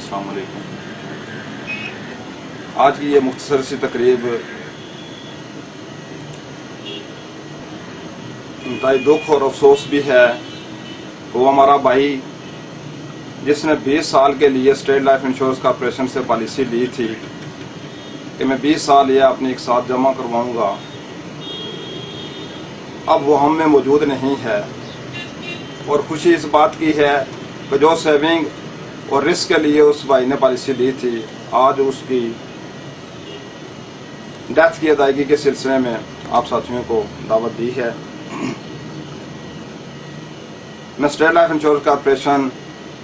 अस्सलाम वालेकुम। आज की ये मुख्तसर सी तकरीब इंतहाई दुख और अफसोस भी है। वो हमारा भाई जिसने 20 साल के लिए स्टेट लाइफ इंश्योरेंस कॉर्पोरेशन से पॉलिसी ली थी कि मैं 20 साल ये अपनी एक साथ जमा करवाऊंगा, अब वो हम में मौजूद नहीं है। और खुशी इस बात की है कि जो सेविंग और रिस्क के लिए उस भाई ने पॉलिसी ली थी, आज उसकी डेथ की अदायगी के सिलसिले में आप साथियों को दावत दी है। मैं state life insurance corporation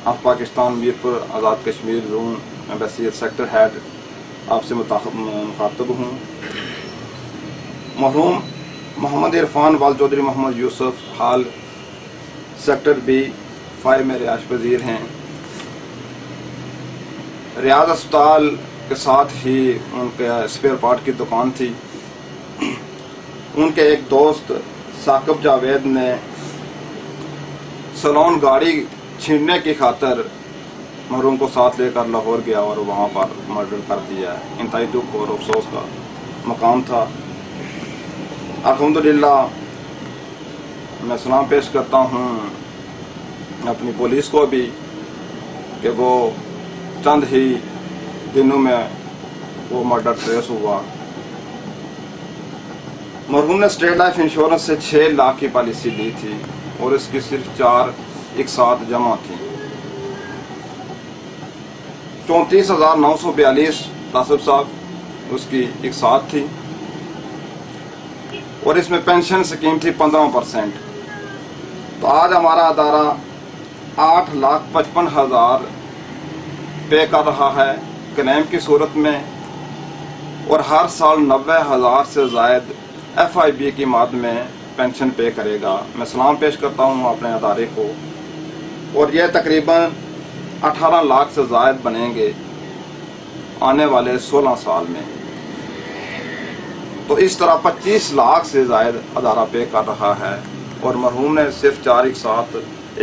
of Pakistan Mirpur Azad Kashmir zone embassy sector head आपसे मुखातब हूँ। मरहूम मोहम्मद इरफान वाल चौधरी मोहम्मद यूसुफ हाल सेक्टर B5 में रिहाइश पजीर हैं। रियाज अस्पताल के साथ ही उनके स्पेयर पार्ट की दुकान थी। उनके एक दोस्त साकिब जावेद ने सलोन गाड़ी छीनने की खातर मरहूम को साथ लेकर लाहौर गया और वहां पर मर्डर कर दिया। इंतहाई दुख और अफसोस का मकाम था। अल्हम्दुलिल्लाह मैं सलाम पेश करता हूँ अपनी पुलिस को भी कि वो चंद ही दिनों में वो मर्डर ट्रेस हुआ। मरहूम ने स्टेट लाइफ इंश्योरेंस से 6 लाख की पॉलिसी ली थी और इसकी सिर्फ 4 एक साथ जमा थी। 34,942 तासिब साहब उसकी एक साथ थी और इसमें पेंशन स्कीम थी 15%। तो आज हमारा अदारा 8,55,000 पे कर रहा है क्लेम की सूरत में और हर साल 90,000 से जायद FIB की मद में पेंशन पे करेगा। मैं सलाम पेश करता हूँ अपने अदारे को और यह तकरीबन 18 लाख से जायद बनेंगे आने वाले 16 साल में। तो इस तरह 25 लाख से जायद अदारा पे कर रहा है और मरहूम ने सिर्फ 4 एक साथ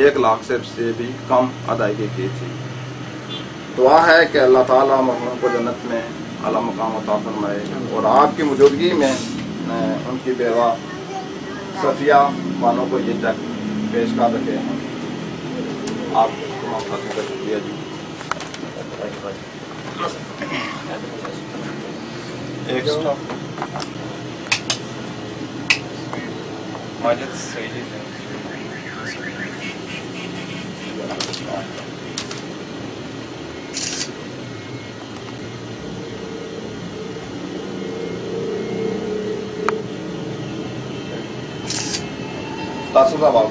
1 लाख से भी कम अदायगी की थी। दुआ है कि अल्लाह ताला मरहूम को जन्नत में आला मकाम अता फरमाए और आपकी मौजूदगी में उनकी बेवा सफिया वालों को ये चेक पेश कर रखे हैं। आप तमाम साथियों का शुक्रिया जी। एक माजिद सही है। तासुदा बाबा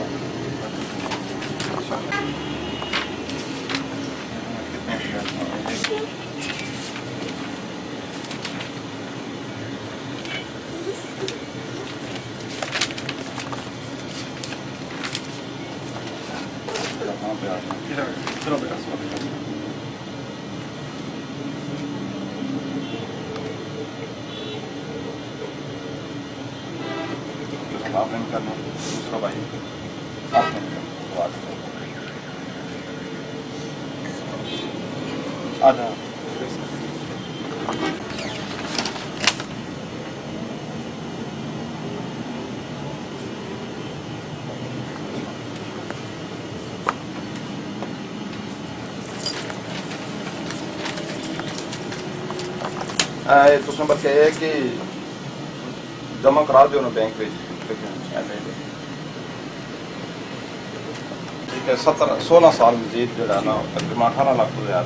आपने करना दूसरा भाई आपने आधा तुस नंबर क्या है कि जमा करा दो ना बैंक में। ठीक है 16 साल मजीद जो है ना तकरीबन 18 लाख तो यार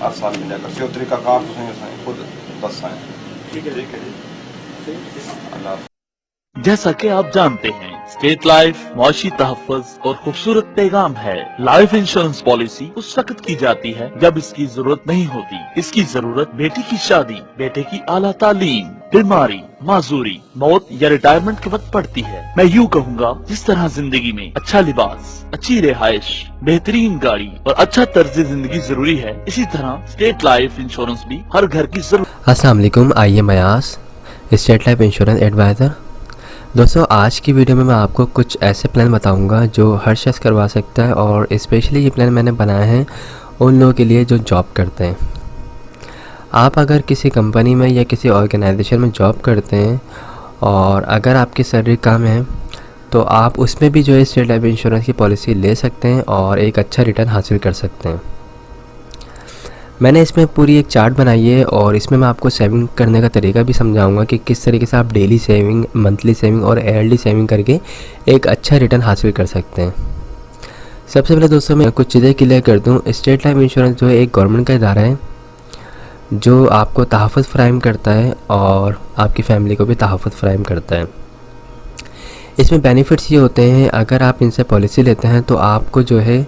हर साल मिलेगा। सो तरीका कार खुद दस है। ठीक है जी। अल्लाह। जैसा कि आप जानते हैं स्टेट लाइफ मुआशी तहफ़्फ़ुज़ और खूबसूरत पैगाम है। लाइफ इंश्योरेंस पॉलिसी उस वक्त की जाती है जब इसकी जरूरत नहीं होती। इसकी जरूरत बेटी की शादी, बेटे की आला तालीम, बीमारी, माजूरी, मौत या रिटायरमेंट के वक्त पड़ती है। मैं यूँ कहूँगा जिस तरह जिंदगी में अच्छा लिबास, अच्छी रिहाइश, बेहतरीन गाड़ी और अच्छा तर्ज जिंदगी जरूरी है, इसी तरह स्टेट लाइफ इंश्योरेंस भी हर घर की जरूरत। अस्सलाम वालेकुम, आइए मयास स्टेट लाइफ इंश्योरेंस एडवाइज़र। दोस्तों आज की वीडियो में मैं आपको कुछ ऐसे प्लान बताऊंगा जो हर शख्स करवा सकता है और स्पेशली ये प्लान मैंने बनाया है उन लोगों के लिए जो जॉब करते हैं। आप अगर किसी कंपनी में या किसी ऑर्गेनाइजेशन में जॉब करते हैं और अगर आपकी सैलरी कम है तो आप उसमें भी जो है स्टेट लाइफ इंश्योरेंस की पॉलिसी ले सकते हैं और एक अच्छा रिटर्न हासिल कर सकते हैं। मैंने इसमें पूरी एक चार्ट बनाई है और इसमें मैं आपको सेविंग करने का तरीका भी समझाऊंगा कि किस तरीके से आप डेली सेविंग, मंथली सेविंग और ईयरली सेविंग करके एक अच्छा रिटर्न हासिल कर सकते हैं। सबसे पहले दोस्तों मैं कुछ चीज़ें क्लियर कर दूं। स्टेट लाइफ इंश्योरेंस जो है एक गवर्नमेंट का इदारा है जो आपको तहफ़्फ़ुज़ फ़राहम करता है और आपकी फ़ैमिली को भी तहफ़्फ़ुज़ फ़राहम करता है। इसमें बेनिफिट्स ये होते हैं, अगर आप इनसे पॉलिसी लेते हैं तो आपको जो है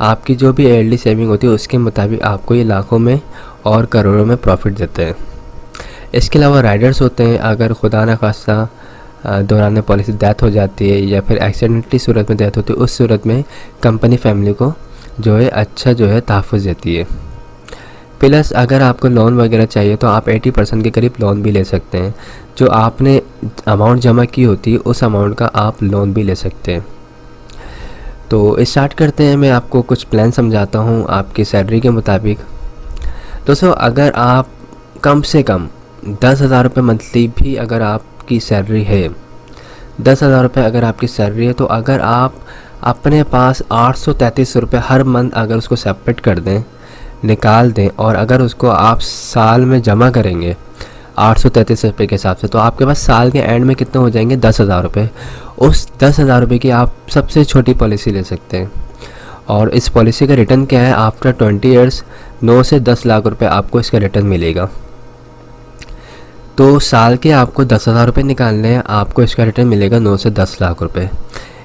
आपकी जो भी ईयरली सेविंग होती है उसके मुताबिक आपको ये लाखों में और करोड़ों में प्रॉफिट देते हैं। इसके अलावा राइडर्स होते हैं, अगर खुदा न खास्ता दौरान पॉलिसी डेथ हो जाती है या फिर एक्सीडेंटली सूरत में डेथ होती है, उस सूरत में कंपनी फैमिली को जो है अच्छा जो है तहफ़्फ़ुज़ देती है। प्लस अगर आपको लोन वगैरह चाहिए तो आप 80% के करीब लोन भी ले सकते हैं। जो आपने अमाउंट जमा की होती है उस अमाउंट का आप लोन भी ले सकते हैं। तो स्टार्ट करते हैं। मैं आपको कुछ प्लान समझाता हूँ आपकी सैलरी के मुताबिक। दोस्तों अगर आप कम से कम 10,000 रुपये मंथली भी अगर आपकी सैलरी है, 10,000 रुपये अगर आपकी सैलरी है, तो अगर आप अपने पास 833 रुपये हर मंथ अगर उसको सेपरेट कर दें, निकाल दें और अगर उसको आप साल में जमा करेंगे 833 रुपये के हिसाब से, तो आपके पास साल के एंड में कितने हो जाएंगे? 10,000 रुपये। उस 10,000 रुपये की आप सबसे छोटी पॉलिसी ले सकते हैं और इस पॉलिसी का रिटर्न क्या है? आफ्टर 20 ईयर्स 9 से 10 लाख रुपये आपको इसका रिटर्न मिलेगा। तो साल के आपको 10,000 रुपये निकालने हैं, आपको इसका रिटर्न मिलेगा 9 से 10 लाख रुपये।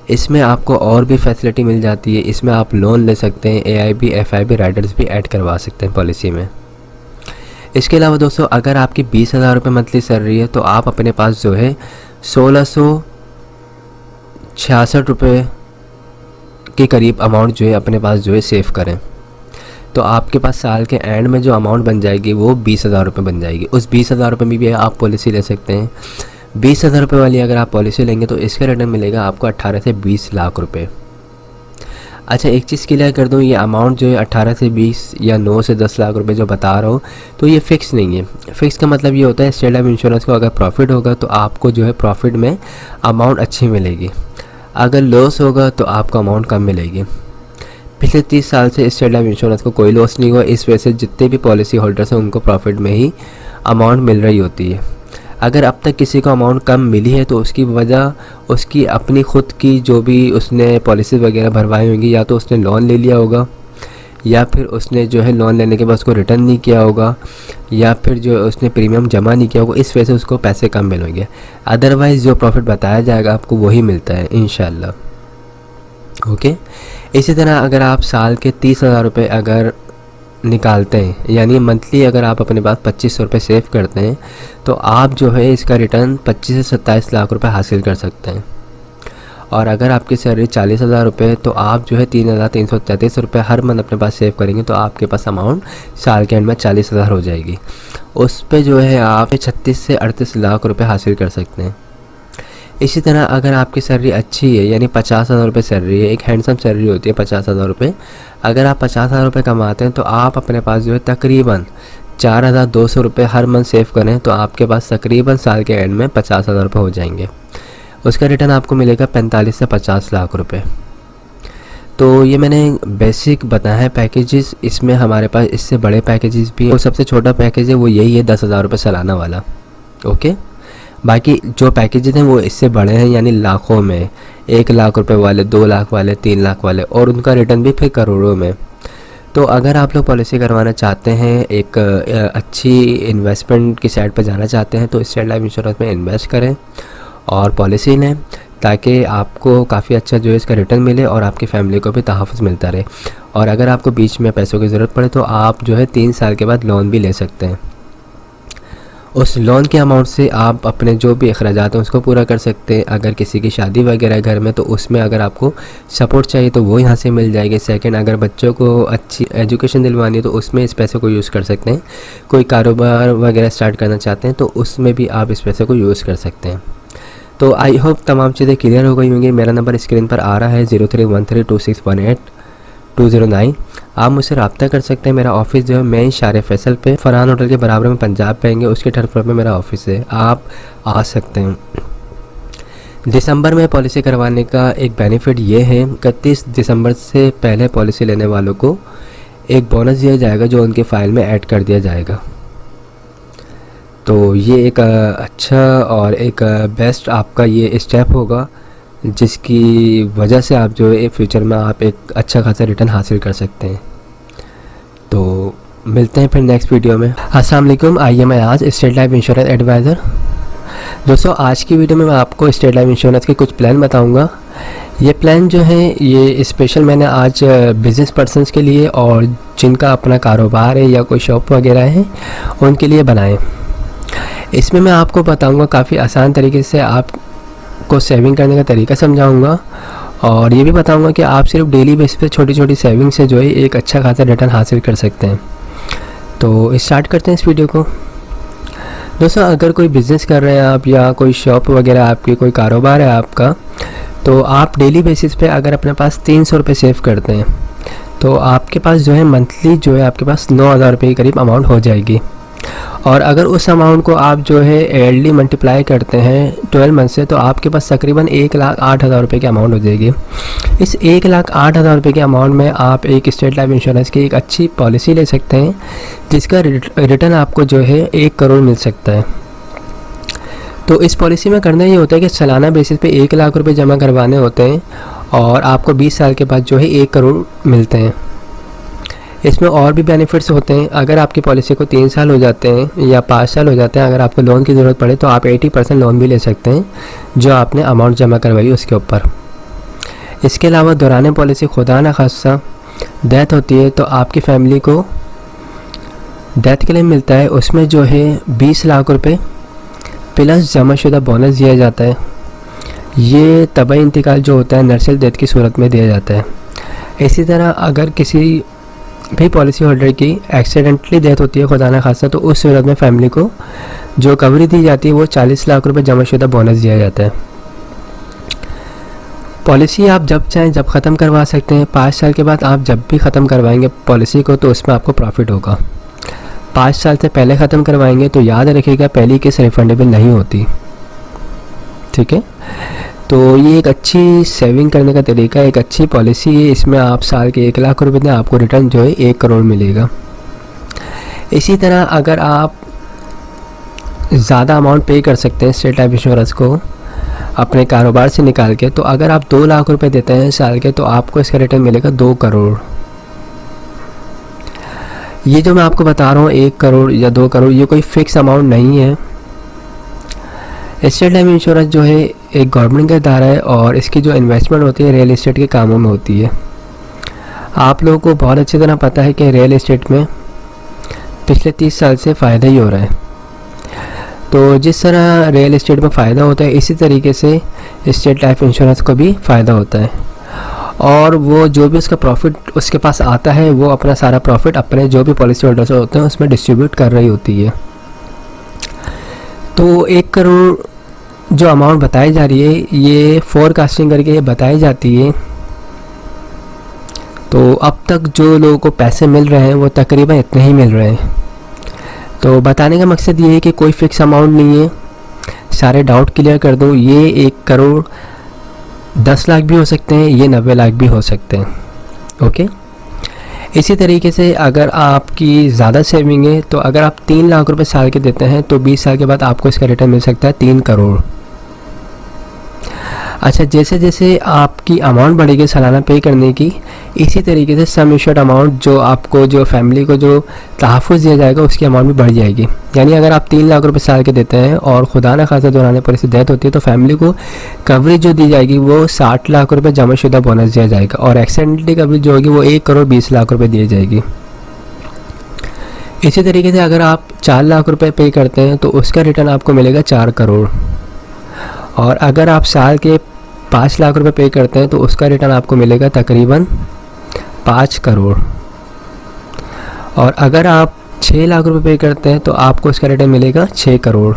इसमें आपको और भी फैसिलिटी मिल जाती है। इसमें आप लोन ले सकते हैं, AIB FIB राइडर्स भी ऐड करवा सकते हैं पॉलिसी में। इसके अलावा दोस्तों अगर आपकी 20,000 रुपये मंथली सैलरी है तो आप अपने पास जो है 1666 रुपये के करीब अमाउंट जो है अपने पास जो है सेव करें, तो आपके पास साल के एंड में जो अमाउंट बन जाएगी वो 20,000 रुपये बन जाएगी। उस 20,000 रुपये में भी आप पॉलिसी ले सकते हैं। 20,000 रुपये वाली अगर आप पॉलिसी लेंगे तो इसका रिटर्न मिलेगा आपको 18 से 20 लाख रुपये। अच्छा एक चीज़ क्लियर कर दूं, ये अमाउंट जो है 18 से 20 या 9 से 10 लाख रुपए जो बता रहा हूँ तो ये फ़िक्स नहीं है। फ़िक्स का मतलब ये होता है स्टेट लाइफ इंश्योरेंस को अगर प्रॉफिट होगा तो आपको जो है प्रॉफिट में अमाउंट अच्छी मिलेगी, अगर लॉस होगा तो आपको अमाउंट कम मिलेगी। पिछले 30 साल से स्टेट लाइफ इंश्योरेंस को कोई लॉस नहीं हुआ, इस वजह से जितने भी पॉलिसी होल्डर्स हैं उनको प्रॉफिट में ही अमाउंट मिल रही होती है। अगर अब तक किसी को अमाउंट कम मिली है तो उसकी वजह उसकी अपनी ख़ुद की जो भी उसने पॉलिसी वगैरह भरवाई होंगी, या तो उसने लोन ले लिया होगा या फिर उसने जो है लोन लेने के बाद उसको रिटर्न नहीं किया होगा या फिर जो उसने प्रीमियम जमा नहीं किया होगा, इस वजह से उसको पैसे कम मिलेंगे। अदरवाइज़ जो प्रॉफिट बताया जाएगा आपको वही मिलता है इंशाल्लाह। ओके, इसी तरह अगर आप साल के 30,000 रुपये अगर निकालते हैं, यानी मंथली अगर आप अपने पास 2500 रुपये सेव करते हैं तो आप जो है इसका रिटर्न 25 से 27 लाख रुपए हासिल कर सकते हैं। और अगर आपकी सैलरी 40,000 रुपये है तो आप जो है 3,333 रुपये हर मंथ अपने पास सेव करेंगे तो आपके पास अमाउंट साल के एंड में 40,000 हो जाएगी। उस पे जो है आप 36 से 38 लाख रुपये हासिल कर सकते हैं। इसी तरह अगर आपकी सैलरी अच्छी है, यानी 50,000 रुपये सैलरी है, एक हैंडसम सैलरी होती है 50,000 रुपये, अगर आप 50,000 रुपये कमाते हैं तो आप अपने पास जो है तकरीबन 4,200 रुपये हर मंथ सेव करें तो आपके पास तकरीबन साल के एंड में 50,000 रुपये हो जाएंगे। उसका रिटर्न आपको मिलेगा 45 से 50 लाख रुपये। तो ये मैंने बेसिक बताया है पैकेजेस, इसमें हमारे पास इससे बड़े पैकेजेस भी हैं। तो सबसे छोटा पैकेज है वो यही है 10,000 रुपये सालाना वाला। ओके, बाकी जो पैकेजेस हैं वो इससे बड़े हैं, यानी लाखों में, 1 लाख रुपए वाले, 2 लाख वाले, 3 लाख वाले, और उनका रिटर्न भी फिर करोड़ों में। तो अगर आप लोग पॉलिसी करवाना चाहते हैं, एक अच्छी इन्वेस्टमेंट की साइड पर जाना चाहते हैं तो स्टेट लाइफ इंश्योरेंस में इन्वेस्ट करें और पॉलिसी लें ताकि आपको काफ़ी अच्छा जो है इसका रिटर्न मिले और आपकी फैमिली को भी तहफ़्फ़ुज़ मिलता रहे। और अगर आपको बीच में पैसों की ज़रूरत पड़े तो आप जो है 3 साल के बाद लोन भी ले सकते हैं। उस लोन के अमाउंट से आप अपने जो भी अखराजात हैं उसको पूरा कर सकते हैं। अगर किसी की शादी वगैरह घर में तो उसमें अगर आपको सपोर्ट चाहिए तो वो यहाँ से मिल जाएगी। सेकंड, अगर बच्चों को अच्छी एजुकेशन दिलवानी है तो उसमें इस पैसे को यूज़ कर सकते हैं। कोई कारोबार वगैरह स्टार्ट करना चाहते हैं तो उसमें भी आप इस पैसे को यूज़ कर सकते हैं। तो आई होप तमाम चीज़ें क्लियर हो गई होंगी। मेरा नंबर स्क्रीन पर आ रहा है 03132618 209। आप मुझसे रब्ता कर सकते हैं। मेरा ऑफिस जो है मेन शारे फैसल पे फरहान होटल के बराबर में पंजाब पाएंगे, उसके थर्ड फ्लोर पे मेरा ऑफिस है, आप आ सकते हैं। दिसंबर में पॉलिसी करवाने का एक बेनिफिट ये है, 31 दिसंबर से पहले पॉलिसी लेने वालों को एक बोनस दिया जाएगा जो उनके फ़ाइल में ऐड कर दिया जाएगा। तो ये एक अच्छा और एक बेस्ट आपका ये स्टेप होगा, जिसकी वजह से आप जो है फ्यूचर में आप एक अच्छा खासा रिटर्न हासिल कर सकते हैं। तो मिलते हैं फिर नेक्स्ट वीडियो में। अस्सलाम वालेकुम, आइए मैं आज स्टेट लाइफ इंश्योरेंस एडवाइज़र। दोस्तों आज की वीडियो में मैं आपको स्टेट लाइफ इंश्योरेंस के कुछ प्लान बताऊंगा। ये प्लान जो है ये स्पेशल मैंने आज बिज़नेस पर्सनस के लिए और जिनका अपना कारोबार है या कोई शॉप वगैरह है उनके लिए बनाए। इसमें मैं आपको बताऊंगा काफ़ी आसान तरीके से आपको सेविंग करने का तरीका समझाऊंगा, और ये भी बताऊंगा कि आप सिर्फ डेली बेसिस पे छोटी छोटी सेविंग से जो है एक अच्छा खासा रिटर्न हासिल कर सकते हैं। तो स्टार्ट करते हैं इस वीडियो को। दोस्तों अगर कोई बिज़नेस कर रहे हैं आप या कोई शॉप वगैरह आपकी, कोई कारोबार है आपका, तो आप डेली बेसिस पे अगर अपने पास 300 रुपये सेव करते हैं तो आपके पास जो है मंथली जो है आपके पास 9,000 रुपये के करीब अमाउंट हो जाएगी। और अगर उस अमाउंट को आप जो है ईयरली मल्टीप्लाई करते हैं 12 मंथ से, तो आपके पास तकरीबन 1,08,000 रुपये की अमाउंट हो जाएगी। इस 1,08,000 रुपये के अमाउंट में आप एक स्टेट लाइफ इंश्योरेंस की एक अच्छी पॉलिसी ले सकते हैं, जिसका रिटर्न आपको जो है 1 करोड़ मिल सकता है। तो इस पॉलिसी में करना ये होता है कि सालाना बेसिस पे 1 लाख रुपये जमा करवाने होते हैं और आपको 20 साल के बाद जो है 1 करोड़ मिलते हैं। इसमें और भी बेनिफिट्स होते हैं। अगर आपकी पॉलिसी को 3 साल हो जाते हैं या 5 साल हो जाते हैं, अगर आपको लोन की ज़रूरत पड़े तो आप 80% लोन भी ले सकते हैं जो आपने अमाउंट जमा करवाई उसके ऊपर। इसके अलावा दौरान पॉलिसी खुदा न खास्ता डेथ होती है तो आपकी फैमिली को डेथ के लिए मिलता है, उसमें जो है 20 लाख रुपये प्लस जमाशुदा बोनस दिया जाता है। ये तबाही इंतकाल जो होता है नर्सल डेथ की सूरत में दिया जाता है। इसी तरह अगर किसी भी पॉलिसी होल्डर की एक्सीडेंटली डेथ होती है खुदा न खास्ता, तो उस सूरत में फैमिली को जो कवरी दी जाती है वो 40 लाख रुपए जमाशुदा बोनस दिया जाता है। पॉलिसी आप जब चाहें जब ख़त्म करवा सकते हैं। 5 साल के बाद आप जब भी ख़त्म करवाएंगे पॉलिसी को तो उसमें आपको प्रॉफिट होगा। 5 साल से पहले ख़त्म करवाएंगे तो याद रखिएगा पहली किस्त रिफंडेबल नहीं होती, ठीक है। तो ये एक अच्छी सेविंग करने का तरीका है, एक अच्छी पॉलिसी है। इसमें आप साल के 1 लाख रुपए दें, आपको रिटर्न जो है 1 करोड़ मिलेगा। इसी तरह अगर आप ज़्यादा अमाउंट पे कर सकते हैं स्टेट लाइफ इंश्योरेंस को अपने कारोबार से निकाल के, तो अगर आप 2 लाख रुपए देते हैं साल के तो आपको इसका रिटर्न मिलेगा 2 करोड़। ये जो मैं आपको बता रहा हूँ 1 करोड़ या 2 करोड़, ये कोई फ़िक्स अमाउंट नहीं है। स्टेट लाइफ इंश्योरेंस जो है एक गवर्नमेंट का इदारा है और इसकी जो इन्वेस्टमेंट होती है रियल एस्टेट के कामों में होती है। आप लोगों को बहुत अच्छी तरह पता है कि रियल एस्टेट में पिछले 30 साल से फ़ायदा ही हो रहा है। तो जिस तरह रियल एस्टेट में फ़ायदा होता है इसी तरीके से स्टेट लाइफ इंश्योरेंस को भी फ़ायदा होता है, और वो जो भी उसका प्रॉफिट उसके पास आता है वो अपना सारा प्रॉफिट अपने जो भी पॉलिसी होल्डर्स होते हैं उसमें डिस्ट्रीब्यूट कर रही होती है। तो 1 करोड़ जो अमाउंट बताई जा रही है ये फोरकास्टिंग करके ये बताई जाती है। तो अब तक जो लोगों को पैसे मिल रहे हैं वो तकरीबन इतने ही मिल रहे हैं। तो बताने का मकसद ये है कि कोई फ़िक्स अमाउंट नहीं है। सारे डाउट क्लियर कर दूँ, ये 1 करोड़ 10 लाख भी हो सकते हैं, ये 90 लाख भी हो सकते हैं, ओके। इसी तरीके से अगर आपकी ज़्यादा सेविंग है तो अगर आप 3 लाख रुपए साल के देते हैं तो 20 साल के बाद आपको इसका रिटर्न मिल सकता है 3 करोड़। अच्छा, जैसे जैसे आपकी अमाउंट बढ़ेगी सालाना पे करने की, इसी तरीके से सम एश्योर्ड अमाउंट जो आपको जो फैमिली को जो तहफ़्फ़ुज़ दिया जाएगा उसकी अमाउंट भी बढ़ जाएगी। यानी अगर आप 3 लाख रुपए साल के देते हैं और खुदा न खासा दौरान पॉलिसी डेथ होती है तो फैमिली को कवरेज जो दी जाएगी वो 60 लाख रुपए जमाशुदा बोनस दिया जाएगा, और एक्सीडेंटली कवरेज जो होगी वो 1 करोड़ 20 लाख रुपये दी जाएगी। इसी तरीके से अगर आप 4 लाख रुपए पे करते हैं तो उसका रिटर्न आपको मिलेगा 4 करोड़, और अगर आप साल के 5 लाख रुपए पे करते हैं तो उसका रिटर्न आपको मिलेगा तकरीबन 5 करोड़, और अगर आप 6 लाख रुपए पे करते हैं तो आपको उसका रिटर्न मिलेगा 6 करोड़।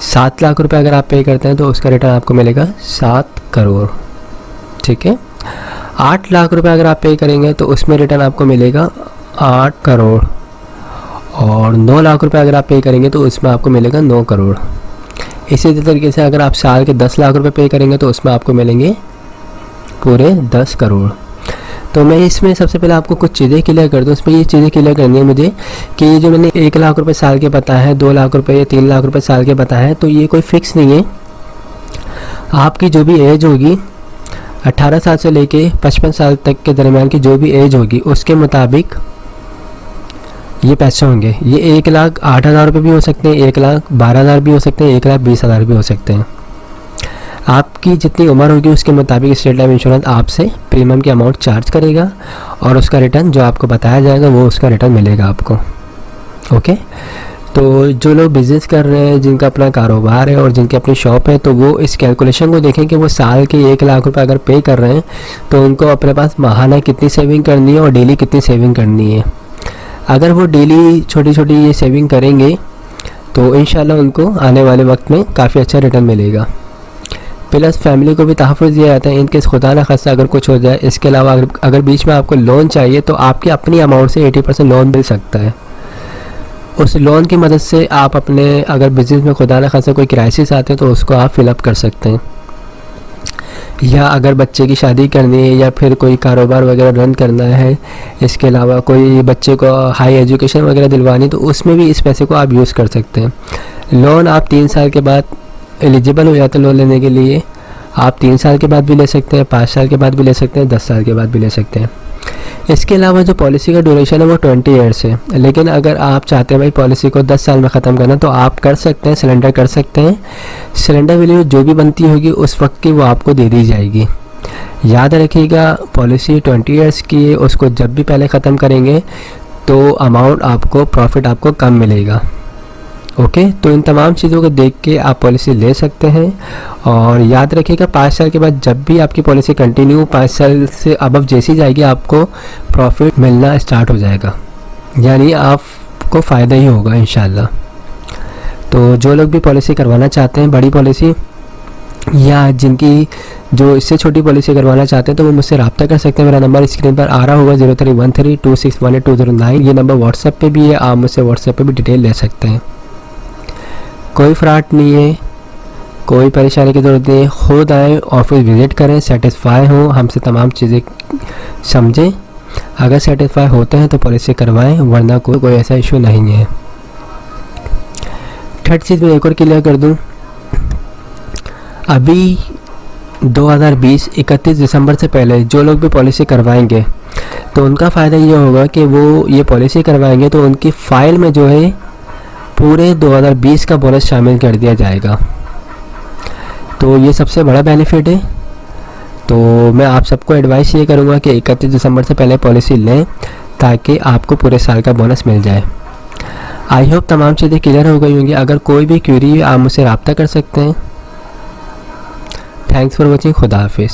7 लाख रुपए अगर आप पे करते हैं तो उसका रिटर्न आपको मिलेगा 7 करोड़, ठीक है। 8 लाख रुपए अगर आप पे करेंगे तो उसमें रिटर्न आपको मिलेगा 8 करोड़, और 9 लाख रुपए अगर आप पे करेंगे तो उसमें आपको मिलेगा 9 करोड़। इसी तरीके से अगर आप साल के 10 लाख रुपए पे करेंगे तो उसमें आपको मिलेंगे पूरे 10 करोड़। तो मैं इसमें सबसे पहले आपको कुछ चीज़ें क्लियर कर दूँ। इसमें ये चीज़ें क्लियर करनी है मुझे कि ये जो मैंने 1 लाख रुपए साल के बताया है, 2 लाख रुपए या 3 लाख रुपए साल के बताया है, तो ये कोई फिक्स नहीं है। आपकी जो भी एज होगी 18 साल से लेके 55 साल तक के दरमियान की जो भी एज होगी उसके मुताबिक ये पैसे होंगे। ये 1,08,000 रुपये भी हो सकते हैं, 1,12,000 भी हो सकते हैं, 1,20,000 भी हो सकते हैं। आपकी जितनी उम्र होगी उसके मुताबिक स्टेट लाइफ इंश्योरेंस आपसे प्रीमियम की अमाउंट चार्ज करेगा और उसका रिटर्न जो आपको बताया जाएगा वो उसका रिटर्न मिलेगा आपको। ओके, तो जो लोग बिज़नेस कर रहे हैं, जिनका अपना कारोबार है और जिनकी अपनी शॉप है, तो वो इस कैलकुलेशन को देखें कि वो साल के 1 लाख रुपए अगर पे कर रहे हैं तो उनको अपने पास माहाना कितनी सेविंग करनी है और डेली कितनी सेविंग करनी है। अगर वो डेली छोटी छोटी ये सेविंग करेंगे तो इंशाल्लाह उनको आने वाले वक्त में काफ़ी अच्छा रिटर्न मिलेगा। प्लस फैमिली को भी तहफ़्फ़ुज़ दिया जाता है इनकेस खुदा न खास्ता अगर कुछ हो जाए। इसके अलावा अगर बीच में आपको लोन चाहिए तो आपकी अपनी अमाउंट से 80% लोन मिल सकता है। उस लोन की मदद से आप अपने अगर बिज़नेस में खुदा न खास्ता कोई क्राइसिस आते हैं तो उसको आप फिलअप कर सकते हैं, या अगर बच्चे की शादी करनी है या फिर कोई कारोबार वगैरह रन करना है, इसके अलावा कोई बच्चे को हाई एजुकेशन वगैरह दिलवानी, तो उसमें भी इस पैसे को आप यूज़ कर सकते हैं। लोन आप 3 साल के बाद एलिजिबल हो जाते हैं लोन लेने के लिए। आप 3 साल के बाद भी ले सकते हैं, 5 साल के बाद भी ले सकते हैं, 10 साल के बाद भी ले सकते हैं। इसके अलावा जो पॉलिसी का ड्यूरेशन है वो 20 ईयर्स है, लेकिन अगर आप चाहते हैं भाई पॉलिसी को 10 साल में ख़त्म करना तो आप कर सकते हैं, सिलेंडर कर सकते हैं। सिलेंडर वैल्यू जो भी बनती होगी उस वक्त की वो आपको दे दी जाएगी। याद रखिएगा पॉलिसी 20 ईयर्स की है, उसको जब भी पहले ख़त्म करेंगे तो अमाउंट आपको प्रॉफिट आपको कम मिलेगा। ओके, तो इन तमाम चीज़ों को देख के आप पॉलिसी ले सकते हैं। और याद रखिएगा 5 साल के बाद जब भी आपकी पॉलिसी कंटिन्यू 5 साल से अबव जैसी जाएगी आपको प्रॉफिट मिलना स्टार्ट हो जाएगा, यानी आपको फ़ायदा ही होगा इंशाल्लाह। तो जो लोग भी पॉलिसी करवाना चाहते हैं बड़ी पॉलिसी, या जिनकी जो इससे छोटी पॉलिसी करवाना चाहते हैं तो वो मुझसे रब्ता कर सकते हैं। मेरा नंबर स्क्रीन पर आ रहा होगा 0313261209। ये नंबर व्हाट्सएप पे भी है, आप मुझसे व्हाट्सएप पे भी डिटेल ले सकते हैं। कोई फ्रॉड नहीं है, कोई परेशानी की ज़रूरत नहीं है। खुद आएँ, ऑफिस विज़िट करें, सेटिस्फाई हों, हमसे तमाम चीज़ें समझें। अगर सेटिस्फाई होते हैं तो पॉलिसी करवाएं, वरना कोई ऐसा इशू नहीं है। थर्ड चीज़ मैं एक और क्लियर कर दूं, अभी 2020 31 दिसंबर से पहले जो लोग भी पॉलिसी करवाएंगे तो उनका फ़ायदा ये होगा कि वो ये पॉलिसी करवाएंगे तो उनकी फ़ाइल में जो है पूरे 2020 का बोनस शामिल कर दिया जाएगा। तो ये सबसे बड़ा बेनिफिट है। तो मैं आप सबको एडवाइस ये करूँगा कि 31 दिसंबर से पहले पॉलिसी लें ताकि आपको पूरे साल का बोनस मिल जाए। आई होप तमाम चीज़ें क्लियर हो गई होंगी। अगर कोई भी क्वेरी है आप मुझसे रब्ता कर सकते हैं। Thanks for watching. खुदा हाफिज़।